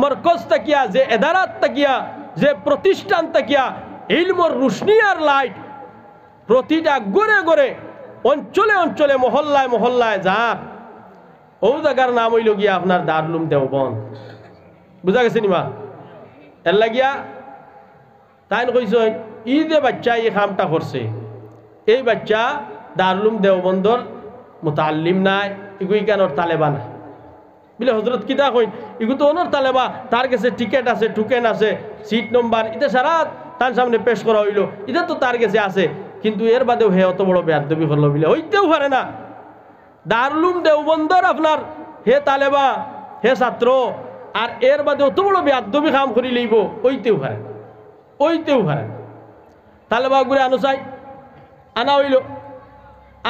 মরকজ তাকিয়া, যে এদারাত তাকিয়া, যে প্রতিষ্ঠান তাকিয়া ইলমর রুশনি আর লাইট প্রতিটা গড়ে গড়ে অঞ্চলে অঞ্চলে মহল্লায় মহল্লায় যাক, ও জায়গার নাম হইল গিয়া আপনার দারুল উলুম দেওবন্দ। বুঝা গেছে নিমা? এর লাগিয়া তাই কইস ই যে বাচ্চা এই কামটা করছে, এই বাচ্চা দারুল উলুম দেওবন্দর মুতাল্লিম নাই, ইগুই কেনর তালেবা না বলে হজরত কিতা কইন, ইগু তো অনর তালেবা, তার কাছে টিকেট আছে, টোকেন আছে, সিট নম্বর, এটা সারা তার সামনে পেশ করা হইল, এটা তো তার কাছে আছে, কিন্তু এর বাদেও হে অত বড় বেয়াদবি করলো বলে হইতেও পারে না। দারুল উলুম দেওবন্দর আপনার হে তালেবা, হে ছাত্র, আর এর বাদে অত বড় বেয়াদবি কাম করি লইব, ওইতেও পারে, ওইতেও পারে। তালেবা ঘুরে আনো চাই, আনা হইল,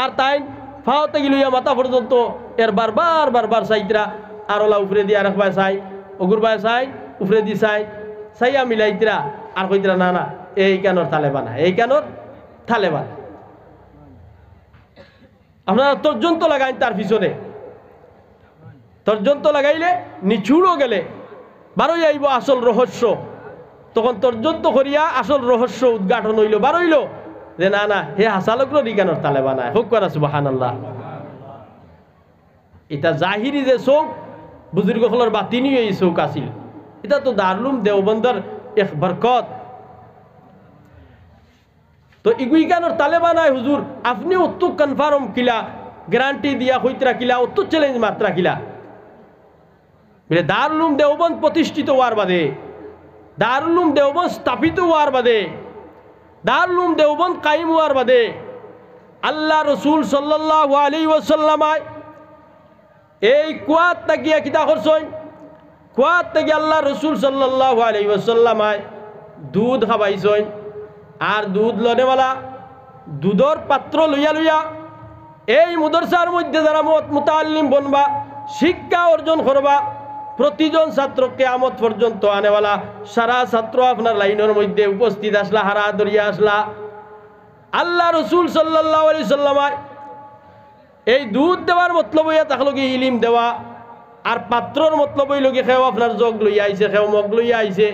আর তাই ফাওতে গিলইয়া মাথা পর্যন্ত এর বারবার বারবার চাইতরা, আর ওলা উপরে দিয়ে আর একবার চাই, অগুর বাই চাই, উপরে দি চাই, চাইয়া মিলাইতরা, আর কইতরা না না এই কেনর তালেবা না, এই কেনর তালেবা। আপনারা তর্জন্ত লাগাইন তার পিছনে, তর্জন্ত লাগাইলে নিচুড়ও গেলে বারোই আইব আসল রহস্য, তখন তর্জন্ত করিয়া আসল রহস্য উদ্ঘাটন হইল, বারইল যে না না হে হাসালকর রিকানোর তালেবা না, হোক করা সুবহানাল্লাহ। এটা জাহিরি যে চৌক বুজুর্গসকলের বাতিনিও এই চৌক আছিল, এটা তো দারুল উলুম দেওবন্দর এক বরকত। তো ইগুইকানোর তালেবা নাই হুজুর, আপনি অত কনফার্ম কিলা গ্যারান্টি দিয়া হইতরা কিলা, অত চ্যালেঞ্জ মাত্রা কিলা বলে দারুল উলুম দেওবন্দ প্রতিষ্ঠিত হওয়ার বাদে, দারুল উলুম দেওবন্দ স্থাপিত হওয়ার বাদে, দারুল উলুম দেওবন্দ কায়েম হওয়ার বাদে আল্লাহ রসুল সাল্লাল্লাহু আলাইহি ওয়াসাল্লাম এই কুয়াত তাকিয়া কিতা করছেন, কুয়াত থেকে আল্লাহ রসুল সাল্লাল্লাহু আলাইহি ওয়াসাল্লাম দুধ খাবাইছেন, আর দুধ লনেওয়ালা দুধর পাত্র লইয়া লইয়া এই মাদ্রাসার মধ্যে যারা মুতাআল্লিম বনবা, শিক্ষা অর্জন করবা, প্রতিজন ছাত্রকে কিয়ামত পর্যন্ত আনেওয়ালা সারা ছাত্র আপনার লাইনের মধ্যে উপস্থিত আসলা, হারা দরিয়া আসলা। আল্লাহ রসুল সাল্লাল্লাহু আলাইহি সাল্লাম এই দুধ দেওয়ার মতলব হইয়া তাহলে কি ইলিম দেওয়া, আর পাত্রর মতলব হইল কি খেও আপনার জগ লইয়া আইছে, খেও মগ লইয়া আইছে,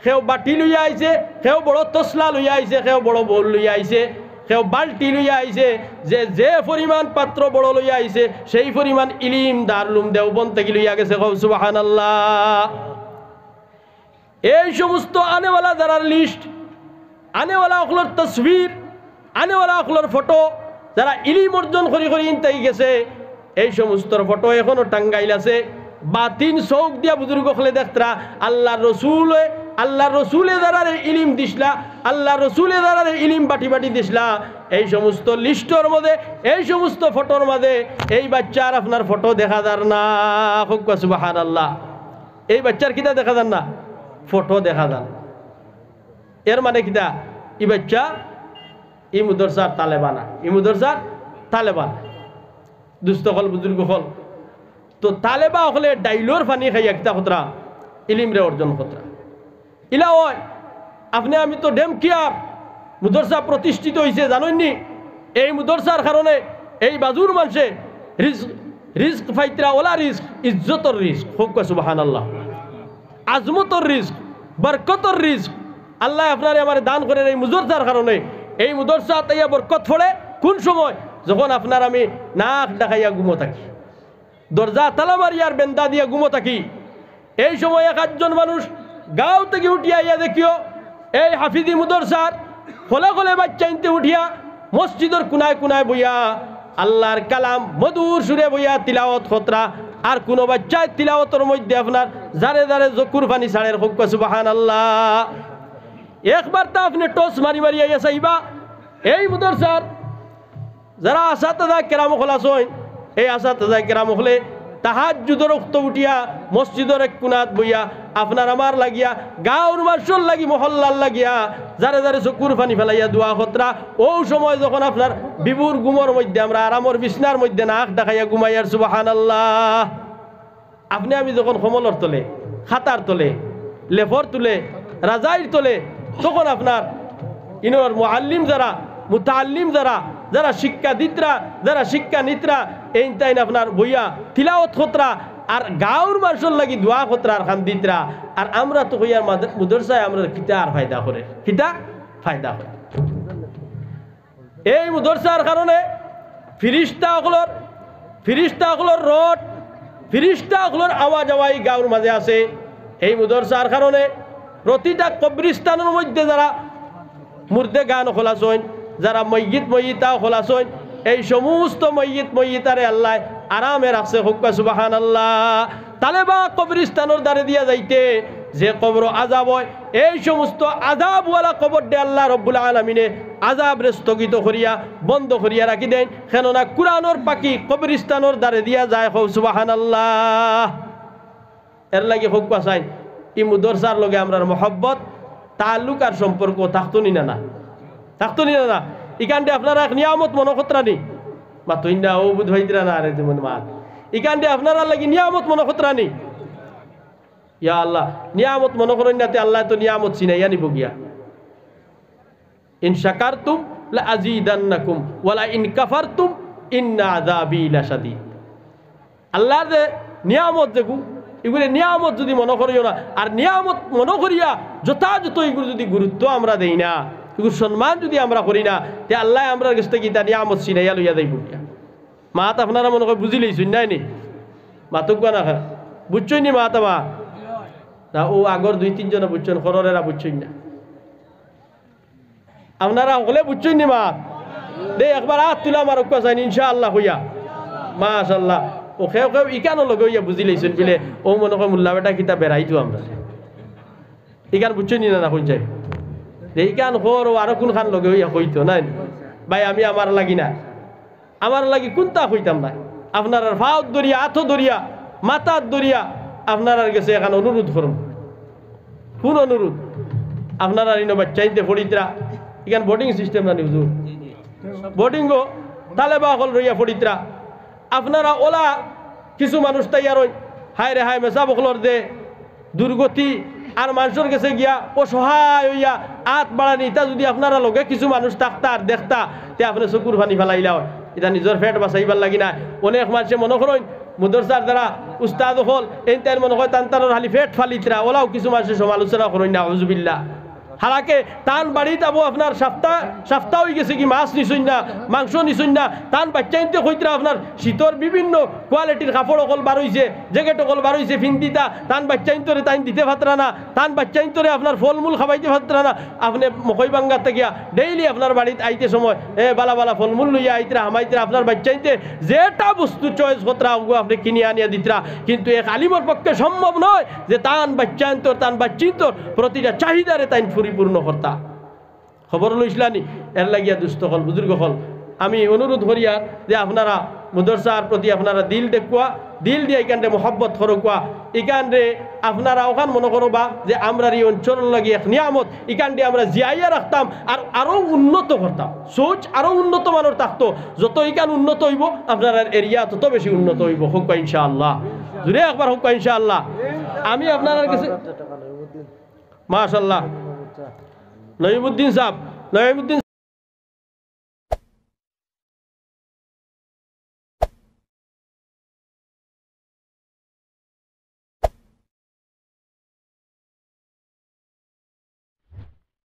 খেও বাটি লইয়া আইছে, খেও বড় তসলা লইয়া আইছে, খেও বড় বোল লইয়া আইছে, কেউ বাল্টি লইয়া আইছে, যে যে পরিমাণ পাত্র বড় লইয়া আইছে সেই পরিমাণ ইলিম দারুল উলুম দেওবন্দ থেকে লইয়া গেছে। সুবহানাল্লাহ। এই সমস্ত আনেওয়ালা যারা লিস্ট, আনেওয়ালা অকলর তসবির, আনেওয়ালা অকলর ফটো, যারা ইলিম অর্জন করি করি ইনতাই গেছে, এই সমস্ত ফটো এখনো টাঙ্গাইল আছে। বাতিন চৌক দিয়া বুজুর্গ হলে দেখতরা আল্লাহ রসুলে যারা ইলিম দিসলা, আল্লাহ রসুলে যারা ইলিম বাটি বাটি দিসলা, এই সমস্ত লিস্টর মধ্যে, এই সমস্ত ফটোর মধ্যে এই বাচ্চার আপনার ফটো দেখা যার না। সুবহানাল্লাহ। এই বাচ্চার কিতা দেখা যান না, ফটো দেখা যান। এর মানে কিতা, ই বাচ্চা ই মুদরসার তালেবানা, ই মুদরসার তালেবান দুস্থ হল বুজুর্গ হল। তো তালেবা হলে ডাইলোর পানি খাইয়া কিতা খতরা ইলিম রে অর্জন খতরা ইলা হয়। আপনি আমি তো ডেম কিয়ার মুদরসা প্রতিষ্ঠিত হয়েছে জানেননি, এই মুদরসার কারণে এই বাজুর মানুষে রিস্ক ফাইতরা, ওলা রিস্ক ইজ্জতর রিস্ক। হোক সুবহানাল্লাহ। আজমতর রিস্ক, বরকতর রিস্ক আল্লাহ আপনার আমার দান করেন এই মুদরসার কারণে। এই মুদরসা তাইয়া বরকত ফলে কোন সময়, যখন আপনার আমি নাক ডাকাইয়া ঘুমো থাকি, দরজা তালা মারিয়ার বেন্দা দিয়া ঘুমো থাকি, এই সময় এক আধজন মানুষ গাঁও থেকে উঠিয়া ইয়া দেখিও এই হাফিজি মুদরসার খোলে খোলে বাচ্চা ইনতে উঠিয়া মসজিদের কুনায় কুনায় বইয়া আল্লাহর কালাম মধুর সুরে বইয়া তিলাওয়াত খতরা। আর কোনো বাচ্চায় তিলাওয়াতের মধ্যে আপনার জারে জারে জকুর পানি ছাড়ের। হোক সুবহানাল্লাহ। একবার তা আপনি টস মারি মারি আইয়া চাইবা এই মুদরসার যারা আসাতাজা কেরাম খোলাছই, এই আসাতাজা কেরাম হলে তাহাজ্জুদের ওক্ত উঠিয়া মসজিদের এক কুনাত বইয়া আপনার আমার লাগিয়া গাঁওর মানুষের লাগি মহল্লার লাগিয়া যারে যারে চকুর পানি ফেলাইয়া দোয়া খতরা। ও সময় যখন আপনার বিবুর গুমর মধ্যে আমরা আরামর বিছনার মধ্যে নাক দেখাইয়া ঘুমাইয়ার। সুবহানাল্লাহ। আপনি আমি যখন কমলর তোলে, খাতার তোলে, লেফর তুলে, রাজাইর তোলে, তখন আপনার ইনোর মুআল্লিম যারা, মুতাআল্লিম যারা, যারা শিক্ষা দিতরা, যারা শিক্ষা নিতরা, এই তাই আপনার বইয়া তিলাওয়াত খতরা। আর গাঁর মানুষের লাগি দোয়া খতরা আর খান্দিতরা আর আমরা তো হইয়ার মুদরসায় আমরা কিতা আর ফায়দা করে কিতা ফায়দা করে এই মুদরসার কারণে ফিরিস্তাগুলোর রড ফিরিস্তাগুলোর আওয়াজ আওয়াজ গাঁর মাঝে আছে এই মুদরসার কারণে প্রতিটা কবরিস্তানের মধ্যে যারা মুর্দে গান খোলাছইন যারা ময়িতা খোলাছইন এই সমস্ত ময়িতারে আল্লাহ আরামে রাখছে হুক্কা সুবহানাল্লাহ তালেবা কবরিস্তানের দ্বারে দিয়া যাইতে যে কবর আযাব হয় এই সমস্ত আযাবওয়ালা কবর দে আল্লাহ রব্বুল আলামিনে আযাব রে স্থগিত করিয়া বন্ধ করিয়া রাখি দেন কেননা কুরআনের পাখি কবরিস্তানের দ্বারে দিয়া যায় সুবহানাল্লাহ এর লাগি হুক্কা চাই ই মুদরসার লগে আমরার মহব্বত তাল্লুক আর সম্পর্ক থাকতো নি না থাকতো নি না ইকানটি আপনারা এক নিয়ামত মনখতরানি মাতুই না ও বুধ হইতরা না আরে যেমন মাত ইকানটি আপনারা লাগি নিয়ামত মনখতরানি ইয়া আল্লাহ নিয়ামত মনে করেন না আল্লাহ তো নিয়ামত চিনাইয়া নিব গিয়া ইন শাকারতুম লা আযীদান্নাকুম ওয়ালা ইন কাফারতুম ইন্না আযাবি লাশাদীদ আল্লাহর যে নিয়ামত যেগু এগুলো নিয়ামত যদি মনে করিও না আর নিয়ামত মনে করিয়া যথাযথ এগুলো যদি গুরুত্ব আমরা দেই না এগুলো সম্মান যদি আমরা করি না তে আল্লাহ আমরা কাছ থেকে তা নিয়ামত চিনাইয়া লইয়া যাইব মাত আপনারা মনে করে বুঝি লইছেন নাই নি মাতক না বুঝছই নি মাতা মা না ও আগর 2-3 জন বুঝছেন খররেরা বুঝছই না আপনারা হলে বুঝছই নি মা দে একবার হাত তুলা আমার উক্কা চাইনি ইনশাআল্লাহ হইয়া মাশাআল্লাহ ও খেয়ে ইকানো লগে হইয়া বুঝি লইছেন বলে ও মনে করে মোল্লা বেটা কিতা বেড়াইতো আমরা ইকান বুঝছই নি না কই যাই এইখান হর ও আরো কোন খান লগে হইয়া কইতো নাই ভাই আমি আমার লাগি না আমার লাগি কোনটা কইতাম না আপনার ফাউত দরিয়া আথো দরিয়া মাথার দরিয়া আপনার গেছে এখন অনুরোধ করুন কোন অনুরোধ আপনারা ইনো বাচ্চাইতে ফড়িতরা এখান বোর্ডিং সিস্টেম না হুজুর বোর্ডিং গো তালেবা হল রইয়া ফড়িতরা আপনারা ওলা কিছু মানুষ তৈয়ার হই হায় রে হায় মেসা বকলর দে দুর্গতি আর মানুষের কাছে গিয়া ও সহায় হইয়া আত বাড়ানি তা যদি আপনারা লগে কিছু মানুষ থাকতা আর দেখতা তে আপনি চকুর পানি ফেলাইলা হয় এটা নিজের ফেট বাঁচাইবার লাগি না অনেক মানুষে মনে করেন মুদরসার দ্বারা উস্তাদ হল এই তাই মনে হয় তান্তানোর হালি ফেট ফালিতরা ওলাও কিছু মানুষের সমালোচনা করেন না হুজুবিল্লাহ হালাকে টান বাড়ি যাবো আপনার সপ্তাহ হয়ে গেছে কি মাছ নিছুন না মাংস নিছুন না টান বাচ্চাইতে হইতরা আপনার শীতর বিভিন্ন কোয়ালিটির কাপড় অকল বার হয়েছে জ্যাকেট অকল বার হয়েছে ফিন্দিতা টান বাচ্চাইন্তরে টাইম দিতে পারতরা না টান বাচ্চাইন্তরে আপনার ফলমূল খাবাইতে পারতরা না আপনি মকই বাঙ্গাতে গিয়া ডেইলি আপনার বাড়িতে আইতে সময় বালা বালা ফলমূল লইয়া আইতরা হামাইতরা আপনার বাচ্চাইতে যেটা বস্তু চয়েস কতরা আপনি কিনে আনিয়া দিতরা কিন্তু এক আলিমর পক্ষে সম্ভব নয় যে টান বাচ্চাইন্তর প্রতিটা চাহিদারে তাই পরিপূর্ণ কর্তা খবর লইসলানি এর লাগিয়া দুস্থ হল বুজুর্গ হল আমি অনুরোধ করিয়া যে আপনারা মুদরসার প্রতি আপনারা দিল দেখুয়া দিল দিয়ে এখান মোহব্বত করকুয়া এখান আপনারা ওখান মনে করবা যে আমরা এই অঞ্চল লাগে এক নিয়ামত এখান আমরা জিয়াইয়া রাখতাম আর আরো উন্নত করতাম সোচ আরো উন্নত মানের থাকতো যত এখান উন্নত হইব আপনার এরিয়া তত বেশি উন্নত হইব হোক ইনশাআল্লাহ জুড়ে একবার হোক ইনশাআল্লাহ আমি আপনার কাছে মাশাআল্লাহ নঈমুদ্দিন